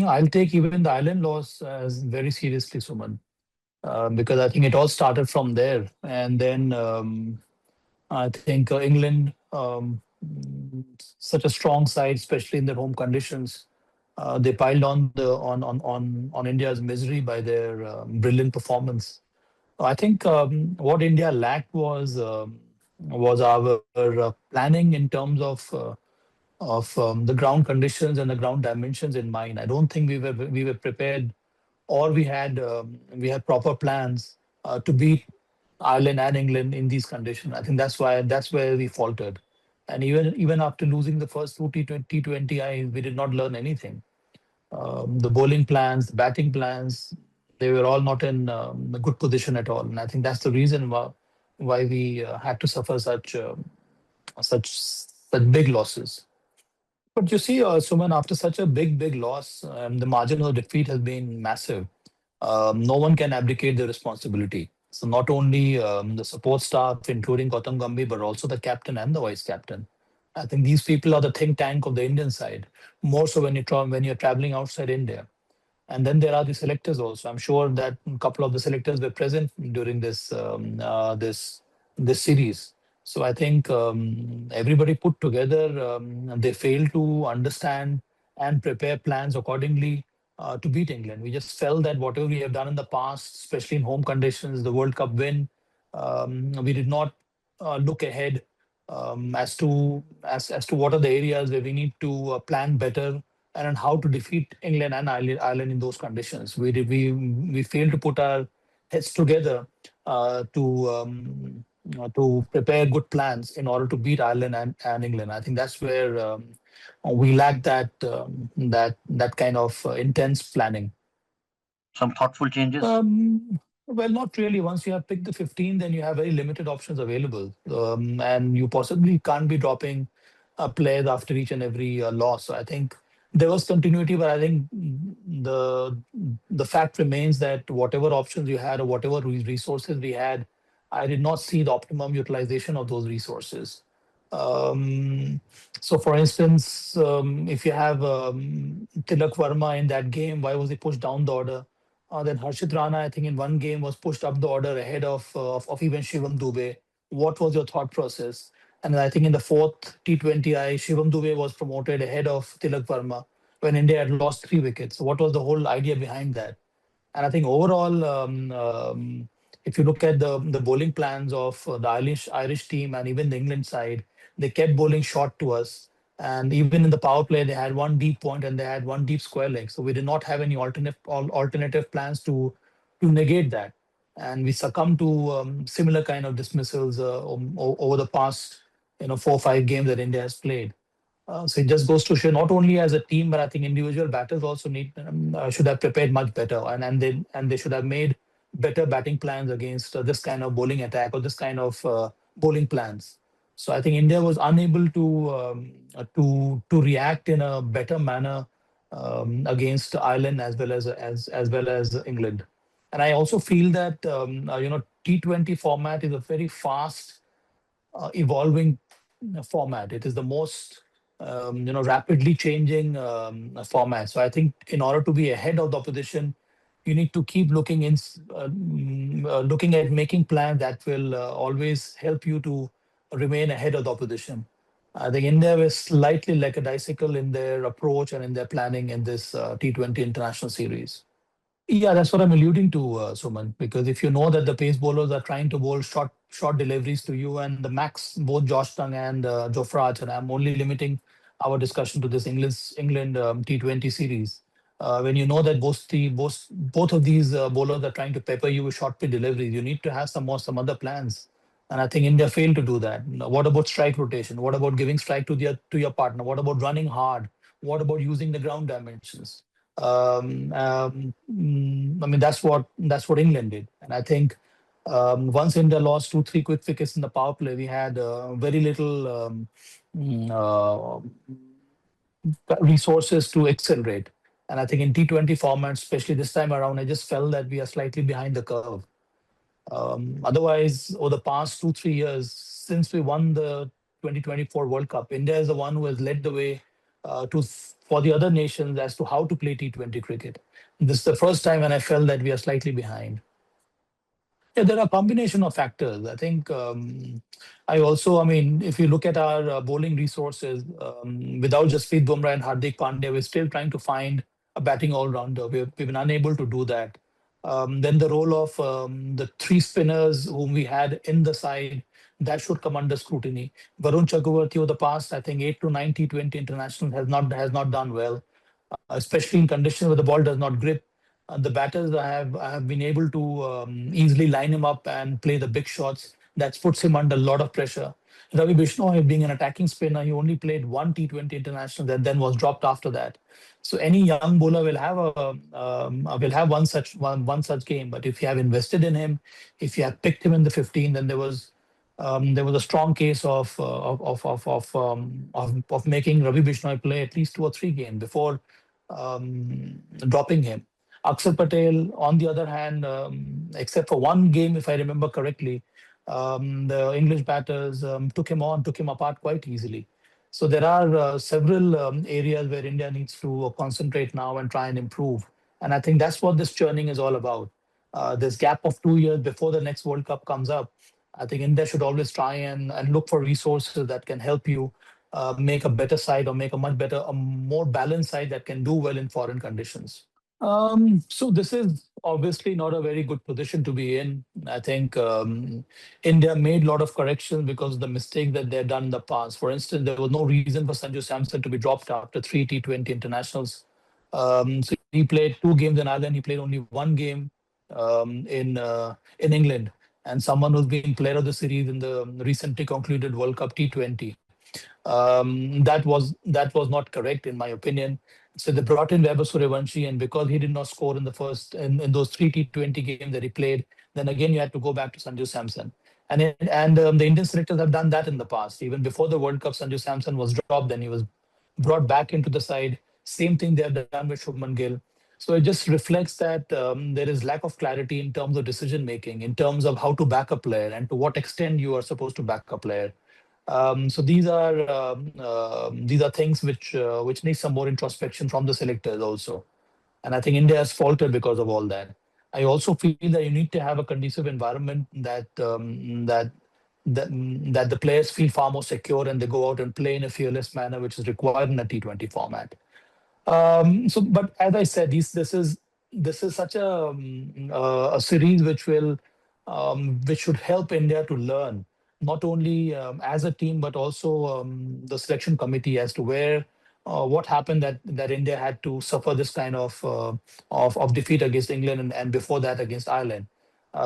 I'll take even the Ireland loss as very seriously, Suman, because I think it all started from there. And then I think England, such a strong side, especially in their home conditions, they piled on the on India's misery by their brilliant performance. I think what India lacked was our planning in terms of the ground conditions and the ground dimensions in mind. I don't think we were prepared, or we had proper plans to beat Ireland and England in these conditions. I think that's where we faltered. And even after losing the first two T20, we did not learn anything. The bowling plans, the batting plans, they were all not in a good position at all. And I think that's the reason why we had to suffer such big losses. But you see, Suman, after such a big loss, the margin of defeat has been massive. No one can abdicate the responsibility. So not only the support staff, including Gautam Gambhir, but also the captain and the vice captain. I think these people are the think tank of the Indian side, more so when you're traveling outside India. And then there are the selectors also. I'm sure that a couple of the selectors were present during this series. So I think everybody put together, they failed to understand and prepare plans accordingly to beat England. We just felt that whatever we have done in the past, especially in home conditions, the World Cup win, we did not look ahead as to what are the areas where we need to plan better and on how to defeat England and Ireland in those conditions. We failed to put our heads together to prepare good plans in order to beat Ireland and England. I think that's where we lack that kind of intense planning. Some thoughtful changes. Well, not really. Once you have picked the 15, then you have very limited options available, and you possibly can't be dropping players after each and every loss. So I think there was continuity, but I think the fact remains that whatever options you had or whatever resources we had, I did not see the optimum utilization of those resources. Um, so, for instance, if you have Tilak Verma in that game, why was he pushed down the order? Then Harshit Rana, I think in one game was pushed up the order ahead of even Shivam Dube. What was your thought process? And then I think in the fourth T20I, Shivam Dube was promoted ahead of Tilak Verma when India had lost 3 wickets. So what was the whole idea behind that? And I think overall, if you look at the bowling plans of the Irish team and even the England side, they kept bowling short to us. And even in the power play, they had one deep point and they had one deep square leg. So we did not have any alternative plans to negate that. And we succumbed to similar kind of dismissals over the past 4 or 5 games that India has played. So it just goes to show not only as a team, but I think individual batters also should have prepared much better, and they should have made better batting plans against this kind of bowling attack or this kind of bowling plans. So I think India was unable to react in a better manner against Ireland as well as England. And I also feel that T20 format is a very fast evolving format. It is the most rapidly changing format. So I think in order to be ahead of the opposition, you need to keep looking at making plans that will always help you to remain ahead of the opposition. I think India was slightly like a bicycle in their approach and in their planning in this T20 international series. Yeah, that's what I'm alluding to, Suman. Because if you know that the pace bowlers are trying to bowl short deliveries to you, and the max, both Josh Tongue and Jofra Archer, I'm only limiting our discussion to this England T20 series. When you know that both of these bowlers are trying to pepper you with short pitch deliveries, you need to have some other plans. And I think India failed to do that. Now, what about strike rotation? What about giving strike to your partner? What about running hard? What about using the ground dimensions? I mean, that's what England did, and I think once India lost 2, 3 quick wickets in the power play, we had very little mm, uh, resources to accelerate. And I think in T20 format, especially this time around, I just felt that we are slightly behind the curve. Otherwise, over the past 2, 3 years, since we won the 2024 World Cup, India is the one who has led the way to for the other nations as to how to play T20 cricket. This is the first time when I felt that we are slightly behind. Yeah, there are a combination of factors. I think I mean, if you look at our bowling resources, without Jasprit Bumrah and Hardik Pandya, we're still trying to find a batting all-rounder. We've been unable to do that. Then the role of the three spinners whom we had in the side, that should come under scrutiny. Varun Chakravarti over the past, I think, 8 to 9 T20 international has not done well, especially in conditions where the ball does not grip. The batters I have been able to easily line him up and play the big shots. That puts him under a lot of pressure. Ravi Bishnoi, being an attacking spinner, he only played one T20 international that then was dropped after that. So any young bowler will have one such game. But if you have invested in him, if you have picked him in the 15, then there was a strong case of making Ravi Bishnoi play at least 2 or 3 games before dropping him. Akshar Patel, on the other hand, except for one game, if I remember correctly, the English batters took him apart quite easily. So there are several areas where India needs to concentrate now and try and improve. And I think that's what this churning is all about. This gap of 2 years before the next World Cup comes up, I think India should always try and look for resources that can help you make a better side or make a much better, a more balanced side that can do well in foreign conditions. So this is obviously not a very good position to be in. I think India made a lot of corrections because of the mistake that they've done in the past. For instance, there was no reason for Sanju Samson to be dropped after three T20 internationals. So he played 2 games in Ireland. He played only one game in England, and someone who's been player of the series in the recently concluded World Cup T20. That was not correct in my opinion. So they brought in Weber Suryavanshi, and because he did not score in those three T20 games that he played, then again you had to go back to Sanju Samson. And the Indian selectors have done that in the past. Even before the World Cup, Sanju Samson was dropped, then he was brought back into the side. Same thing they have done with Shubman Gill. So it just reflects that there is lack of clarity in terms of decision making, in terms of how to back a player and to what extent you are supposed to back a player. So these are things which need some more introspection from the selectors also. And I think India has faltered because of all that. I also feel that you need to have a conducive environment that the players feel far more secure and they go out and play in a fearless manner, which is required in a T20 format. But as I said, this is such a series which should help India to learn not only as a team but also the selection committee as to what happened that India had to suffer this kind of defeat against England and before that against Ireland.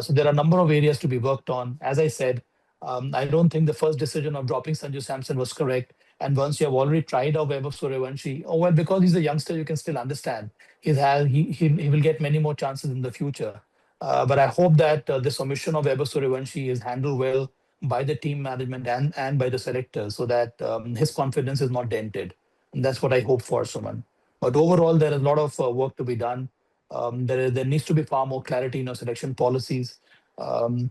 So there are a number of areas to be worked on. As I said, I don't think the first decision of dropping Sanju Samson was correct. And once you have already tried out Vaibhav Suryavanshi, oh well, because he's a youngster, you can still understand. He will get many more chances in the future. But I hope that this omission of Vaibhav Suryavanshi is handled well by the team management and by the selectors, so that his confidence is not dented. And that's what I hope for, Suman. But overall, there is a lot of work to be done. There needs to be far more clarity in our selection policies. Um,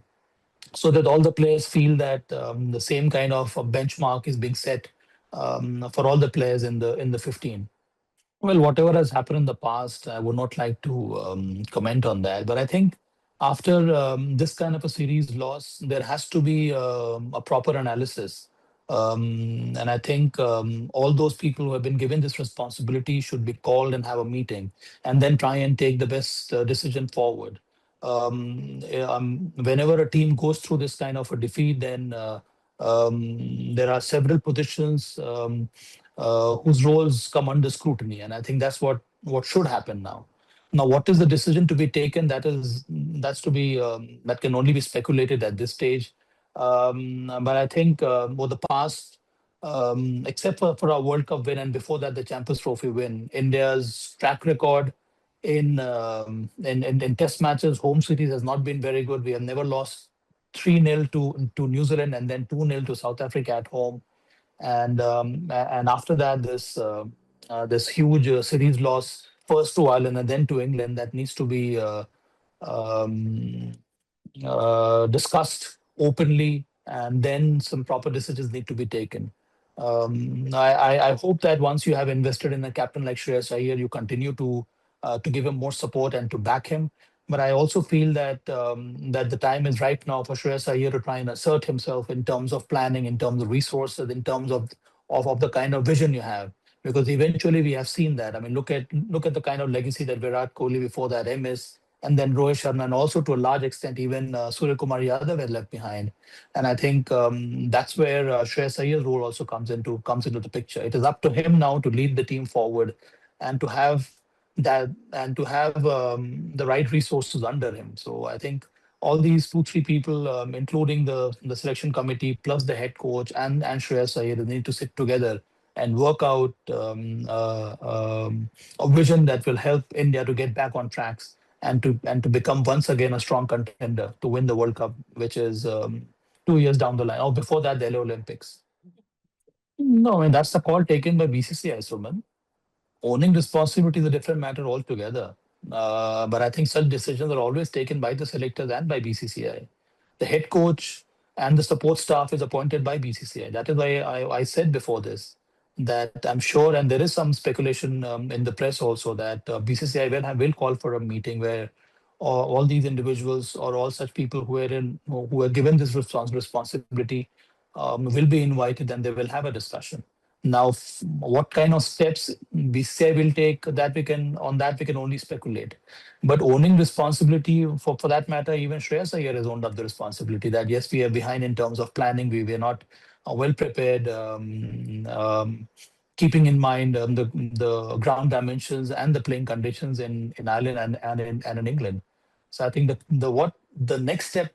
so that all the players feel that the same kind of benchmark is being set for all the players in the 15. Well, whatever has happened in the past, I would not like to comment on that. But I think after this kind of a series loss, there has to be a proper analysis. And I think all those people who have been given this responsibility should be called and have a meeting and then try and take the best decision forward. Whenever a team goes through this kind of a defeat, then there are several positions whose roles come under scrutiny, and I think that's what should happen now. Now, what is the decision to be taken? That can only be speculated at this stage. But I think over the past, except for our World Cup win and before that the Champions Trophy win, India's track record in Test matches, home series has not been very good. We have never lost 3-0 to New Zealand and then 2-0 to South Africa at home. And after that, this huge series loss, first to Ireland and then to England, that needs to be um, discussed openly, and then some proper decisions need to be taken. I hope that once you have invested in a captain like Shreyas Iyer, you continue to give him more support and to back him. But I also feel that that the time is right now for Shreyas Iyer to try and assert himself in terms of planning, in terms of resources, in terms of the kind of vision you have. Because eventually we have seen that. I mean, look at the kind of legacy that Virat Kohli before that, MS, and then Rohit Sharma, and also to a large extent even Surya Kumar Yadav had left behind. And I think that's where Shreyas Iyer's role also comes into the picture. It is up to him now to lead the team forward, and to have the right resources under him. So I think all these two three people, including the selection committee plus the head coach and Shreyas Iyer, they need to sit together and work out a vision that will help India to get back on tracks and to become once again a strong contender to win the World Cup, which is 2 years down the line, or before that, the LA Olympics. No, I mean that's the call taken by BCCI, Suman. Owning responsibility is a different matter altogether. But I think such decisions are always taken by the selectors and by BCCI. The head coach and the support staff is appointed by BCCI. That is why I said before this that I'm sure, and there is some speculation in the press also that BCCI will call for a meeting where all these individuals or all such people who are given this responsibility will be invited, and they will have a discussion. Now, what kind of steps BCCI will take, that we can only speculate. But owning responsibility, for that matter, even Shreyas Iyer has owned up the responsibility that yes, we are behind in terms of planning. We were not well prepared, keeping in mind the ground dimensions and the playing conditions in Ireland and in England. So I think the next step,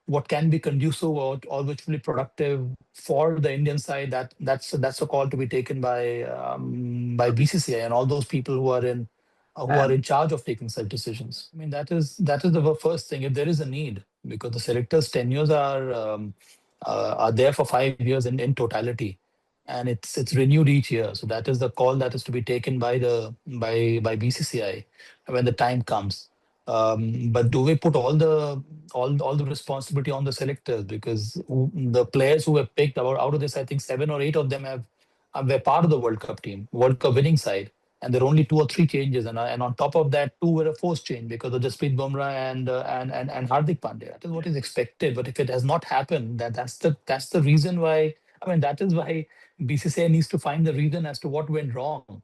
what can be conducive or which will be productive for the Indian side, that's a call to be taken by BCCI and all those people who are in charge of taking such decisions. I mean, that is the first thing. If there is a need, because the selectors' tenures are there for 5 years in totality, and it's renewed each year. So that is the call that is to be taken by BCCI when the time comes. But do we put all the responsibility on the selectors? Because the players who were picked out of this, I think 7 or 8 of them were part of the World Cup team, World Cup winning side, and there are only 2 or 3 changes, and on top of that, two were a forced change because of Jasprit Bumrah and Hardik Pandya. That is what is expected. But if it has not happened, that's the reason why. I mean, that is why BCCI needs to find the reason as to what went wrong.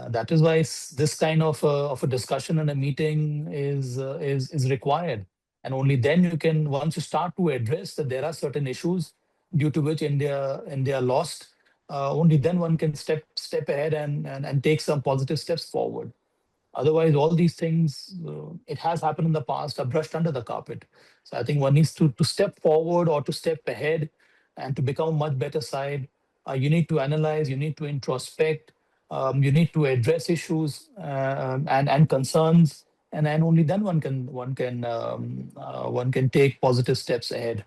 That is why this kind of a discussion and a meeting is required, and only then you can, once you start to address that there are certain issues due to which India lost, only then one can step ahead and take some positive steps forward. Otherwise, all these things, it has happened in the past, are brushed under the carpet. So I think one needs to step forward or to step ahead and to become a much better side. You need to analyze, you need to introspect, you need to address issues and concerns, and then only then one can take positive steps ahead.